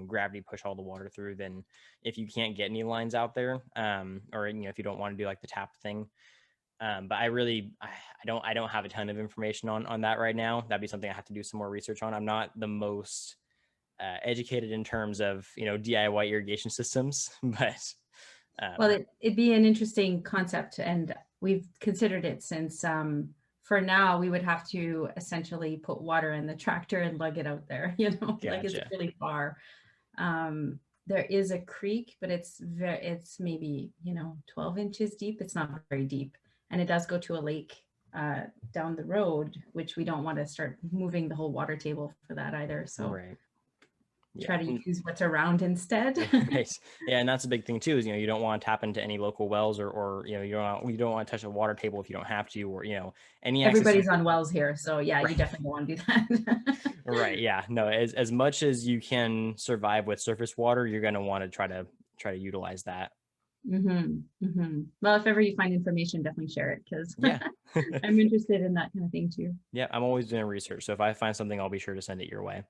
gravity push all the water through, than if you can't get any lines out there, or if you don't want to do like the tap thing. But I don't have a ton of information on that right now. That'd be something I have to do some more research on. I'm not the most educated in terms of DIY irrigation systems, but Well, um, it'd be an interesting concept, and we've considered it since for now we would have to essentially put water in the tractor and lug it out there, like it's gotcha. really far. There is a creek, but it's maybe, 12 inches deep. It's not very deep. And it does go to a lake down the road, which we don't want to start moving the whole water table for that either. So Right. try Yeah. to use what's around instead. Right. Yeah, and that's a big thing too. Is you don't want to tap into any local wells, or you don't want to touch a water table if you don't have to, or any access you Everybody's on wells here. So yeah, you right. definitely want to do that. Right. Yeah. No, as much as you can survive with surface water, you're going to want to try to utilize that. Well, if ever you find information, definitely share it, because Yeah. I'm interested in that kind of thing too. Yeah, I'm always doing research. So if I find something, I'll be sure to send it your way.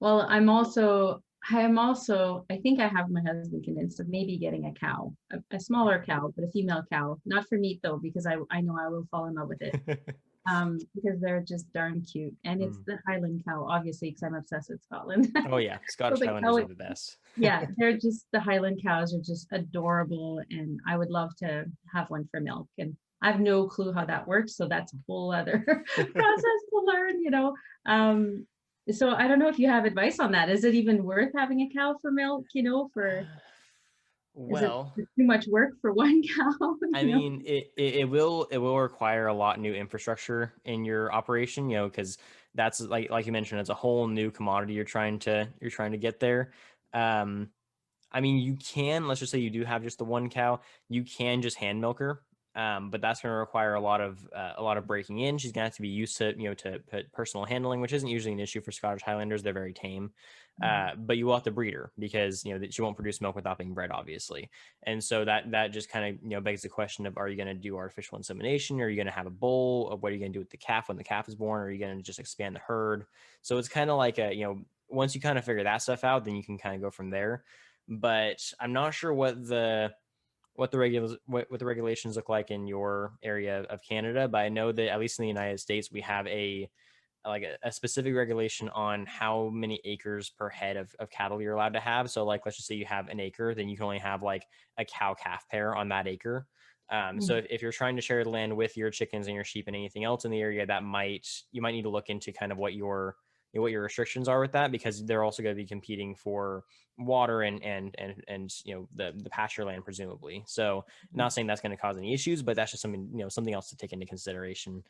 Well, I think I have my husband convinced of maybe getting a cow, a smaller cow, but a female cow, not for meat though, because I know I will fall in love with it. Because they're just darn cute. And it's Mm. the Highland cow, obviously, because I'm obsessed with Scotland. Oh yeah, So Scottish the Highlanders cow, are the best. yeah, the Highland cows are just adorable. And I would love to have one for milk. And I have no clue how that works. So that's a whole other process to learn. Um, so I don't know if you have advice on that. Is it even worth having a cow for milk, is it Well, too much work for one cow, I mean, it will require a lot new infrastructure in your operation, because that's like you mentioned, it's a whole new commodity you're trying to get there. Um, I mean, you can, let's just say you do have just the one cow, you can just hand milk her. But that's going to require a lot of breaking in. She's going to have to be used to, to personal handling, which isn't usually an issue for Scottish Highlanders. They're very tame. But you will have to breed her, because that she won't produce milk without being bred, obviously. And so that just kind of begs the question of, are you going to do artificial insemination? Are you going to have a bull? Or what are you going to do with the calf when the calf is born? Or are you going to just expand the herd? So it's kind of like once you kind of figure that stuff out, then you can kind of go from there. But I'm not sure what the regulations look like in your area of Canada, but I know that at least in the United States we have a specific regulation on how many acres per head of cattle you're allowed to have. So like let's just say you have an acre, then you can only have like a cow calf pair on that acre. So Mhm. if you're trying to share the land with your chickens and your sheep and anything else in the area, you might need to look into kind of what your restrictions are with that, because they're also going to be competing for water and the pasture land, presumably. So not saying that's going to cause any issues, but that's just something else to take into consideration.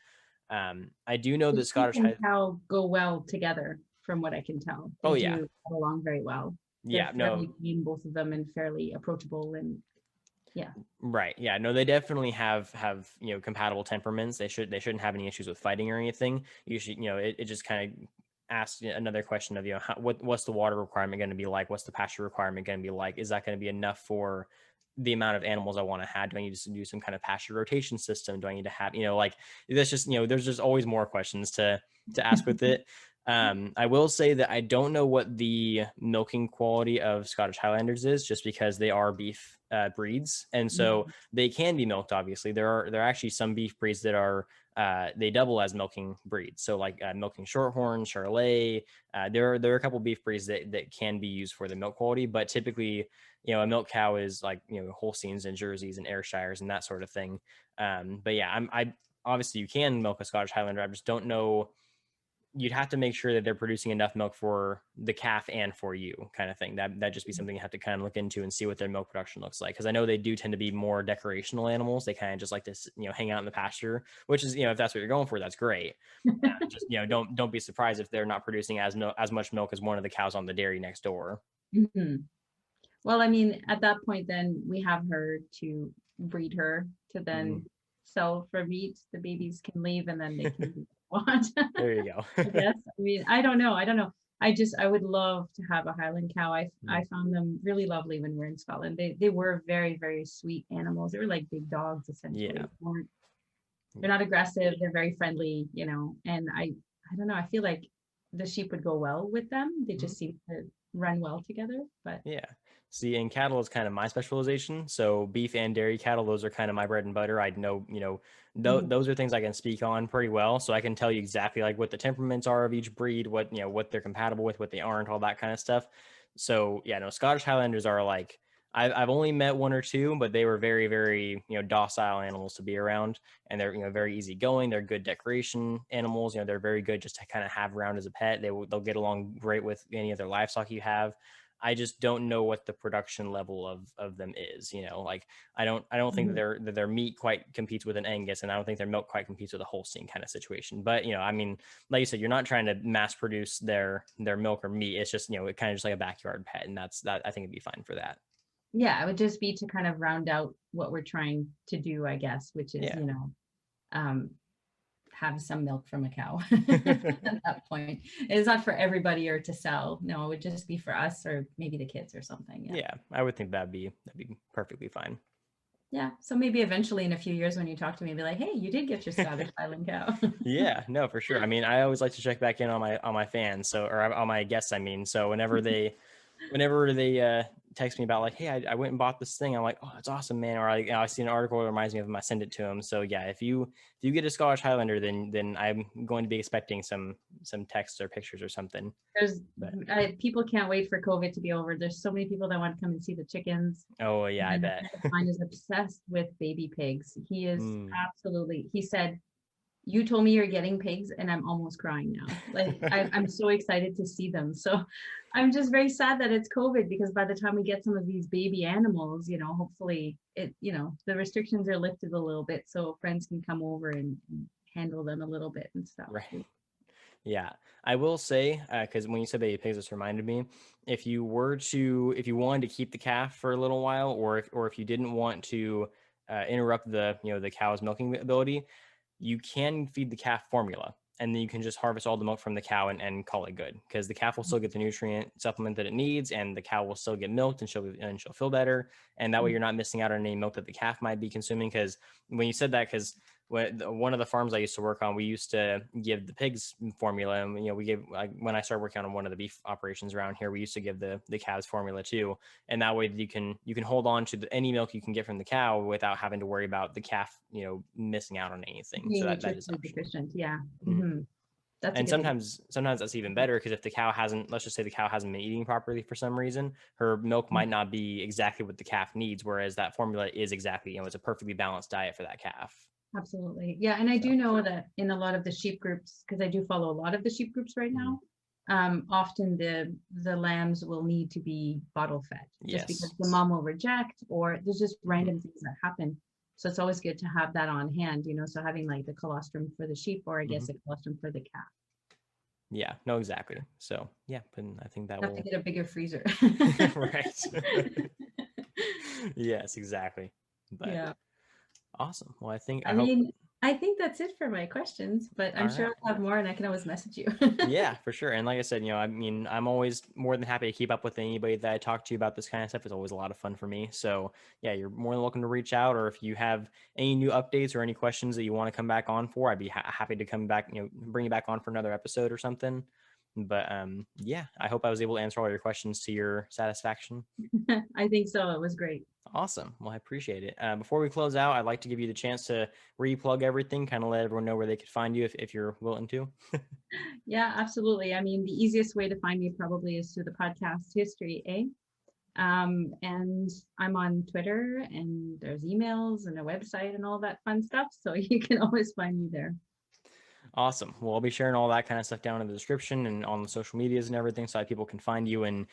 I do know The that sheep Scottish and High. cow go well together, from what I can tell. They Oh yeah, do get along very well. They're yeah, no, fairly clean, both of them, and fairly approachable. And yeah. right, yeah, no, they definitely have compatible temperaments. They shouldn't have any issues with fighting or anything. Usually, it just kind of asks another question of what's the water requirement going to be like? What's the pasture requirement going to be like? Is that going to be enough for the amount of animals I want to have? Do I need to do some kind of pasture rotation system? Do I need to have, like, that's just, there's just always more questions to ask with it. I will say that I don't know what the milking quality of Scottish Highlanders is, just because they are beef breeds, and so Mhm. they can be milked. Obviously, there are actually some beef breeds that are they double as milking breeds. So like milking Shorthorn, Charolais. There are a couple beef breeds that can be used for the milk quality, but typically, a milk cow is like Holsteins and Jerseys and Ayrshires and that sort of thing. But yeah, I obviously you can milk a Scottish Highlander. I just don't know. You'd have to make sure that they're producing enough milk for the calf and for you, kind of thing. That just be something you have to kind of look into and see what their milk production looks like. Because I know they do tend to be more decorational animals. They kind of just like to hang out in the pasture, which is if that's what you're going for, that's great. Just don't be surprised if they're not producing as much milk as one of the cows on the dairy next door. Mhm. Well, I mean, at that point, then we have her to breed her to Mhm. then sell for meat. The babies can leave and then they can do what they want. There you go. I guess. I mean, I don't know. I don't know. I would love to have a Highland cow. I Mm. found them really lovely when we were in Scotland. They were very, very sweet animals. They were like big dogs essentially. Yeah. They're not aggressive. They're very friendly, you know. And I don't know. I feel like the sheep would go well with them. They Mhm. just seem to run well together. But Yeah. See, and cattle is kind of my specialization. So beef and dairy cattle, those are kind of my bread and butter. I know, mhm, those are things I can speak on pretty well. So I can tell you exactly like what the temperaments are of each breed, what, what they're compatible with, what they aren't, all that kind of stuff. So yeah, no, Scottish Highlanders are like, I've only met one or two, but they were very, very, docile animals to be around. And they're, very easygoing. They're good decoration animals. They're very good just to kind of have around as a pet. They'll get along great with any other livestock you have. I just don't know what the production level of them is. Like I don't think that mhm. their meat quite competes with an Angus, and I don't think their milk quite competes with a Holstein kind of situation. But I mean, like you said, you're not trying to mass produce their milk or meat. It's just it kind of just like a backyard pet, and that I think it'd be fine for that. Yeah, it would just be to kind of round out what we're trying to do, I guess, which is, Yeah. um, have some milk from a cow at that point. It's not for everybody or to sell. No, it would just be for us or maybe the kids or something. Yeah. Yeah, I would think that'd be perfectly fine. Yeah. So maybe eventually in a few years when you talk to me, be like, hey, you did get your Scottish Highland cow. Yeah, no, for sure. I mean, I always like to check back in on my fans, so or on my guests, I mean. So whenever they text me about like, hey, I went and bought this thing, I'm like, oh, it's awesome, man. Or I see an article that reminds me of them, I send it to them. So yeah, if you get a Scottish Highlander, then I'm going to be expecting some texts or pictures or something. There's But people can't wait for COVID to be over. There's so many people that want to come and see the chickens. oh yeah, And I then a bet. friend of mine is obsessed with baby pigs. He is Mm. absolutely, he said, you told me you're getting pigs and I'm almost crying now. Like I'm so excited to see them. So I'm just very sad that it's COVID because by the time we get some of these baby animals, hopefully the restrictions are lifted a little bit so friends can come over and handle them a little bit and stuff. Right. Yeah, I will say because when you said baby pigs, this reminded me. If you wanted to keep the calf for a little while, or if you didn't want to interrupt the cow's milking ability, you can feed the calf formula, and then you can just harvest all the milk from the cow and call it good, because the calf will still get the nutrient supplement that it needs, and the cow will still get milked, and she'll feel better, and that way you're not missing out on any milk that the calf might be consuming. Because when you said that, because one of the farms I used to work on, we used to give the pigs formula, and we gave, like, when I started working on one of the beef operations around here, we used to give the calves formula too, and that way you can hold on to any milk you can get from the cow without having to worry about the calf missing out on anything. So Being that is an nutritionally option. deficient. Yeah. Mhm. That's a And good idea. sometimes that's even better, because if the cow hasn't, let's just say the cow hasn't been eating properly for some reason, her milk might not be exactly what the calf needs, whereas that formula is exactly, it's a perfectly balanced diet for that calf. Absolutely. Yeah. And I So do know that in a lot of the sheep groups, because I do follow a lot of the sheep groups right mhm. now, often the lambs will need to be bottle fed just because Yes. the mom will reject or there's just Mhm. random things that happen. So it's always good to have that on hand, so having like the colostrum for the sheep or I guess Mhm. a colostrum for the calf. Yeah, no, exactly. So yeah, but I think that Have to will get a bigger freezer. right. Yes, exactly. But Yeah. awesome. Well, I I hope. mean, I think that's it for my questions, but I'm All sure right. I'll have more and I can always message you. Yeah, for sure. And like I said, I mean, I'm always more than happy to keep up with anybody that I talk to about this kind of stuff. It's always a lot of fun for me. So yeah, you're more than welcome to reach out, or if you have any new updates or any questions that you want to come back on for, I'd be happy to come back, bring you back on for another episode or something. But yeah, I hope I was able to answer all your questions to your satisfaction. I think so. It was great. Awesome. Well, I appreciate it. Before we close out, I'd like to give you the chance to replug everything, kind of let everyone know where they could find you if you're willing to. Yeah, absolutely. I mean, the easiest way to find me probably is through the podcast history, eh? And I'm on Twitter and there's emails and a website and all that fun stuff. So you can always find me there. Awesome. Well, I'll be sharing all that kind of stuff down in the description and on the social medias and everything, so that people can find you, and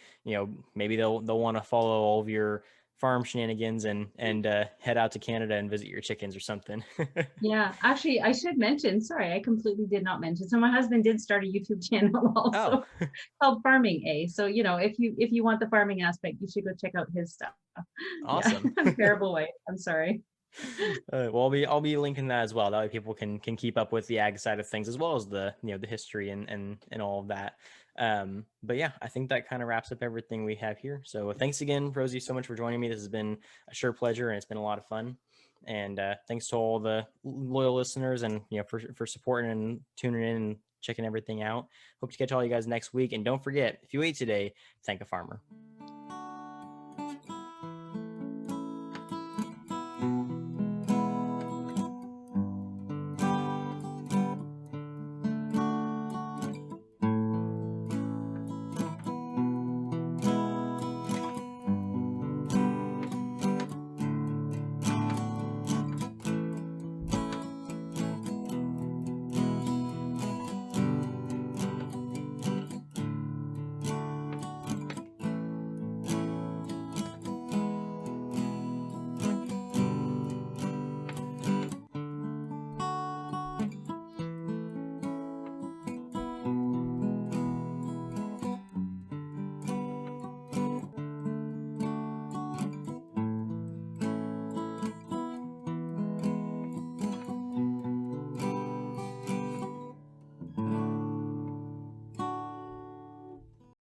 maybe they'll want to follow all of your farm shenanigans and head out to Canada and visit your chickens or something. Yeah, actually, I should mention, sorry, I completely did not mention. So my husband did start a YouTube channel Oh, also called Farming A. So, if you want the farming aspect, you should go check out his stuff. Yeah, awesome. I'm terrible wife. I'm sorry. Well, I'll be linking that as well. That way people can keep up with the ag side of things as well as the the history and all of that. But yeah, I think that kind of wraps up everything we have here. So thanks again, Rosie, so much for joining me. This has been a sure pleasure and it's been a lot of fun. And thanks to all the loyal listeners and for supporting and tuning in and checking everything out. Hope to catch all you guys next week. And don't forget, if you ate today, thank a farmer.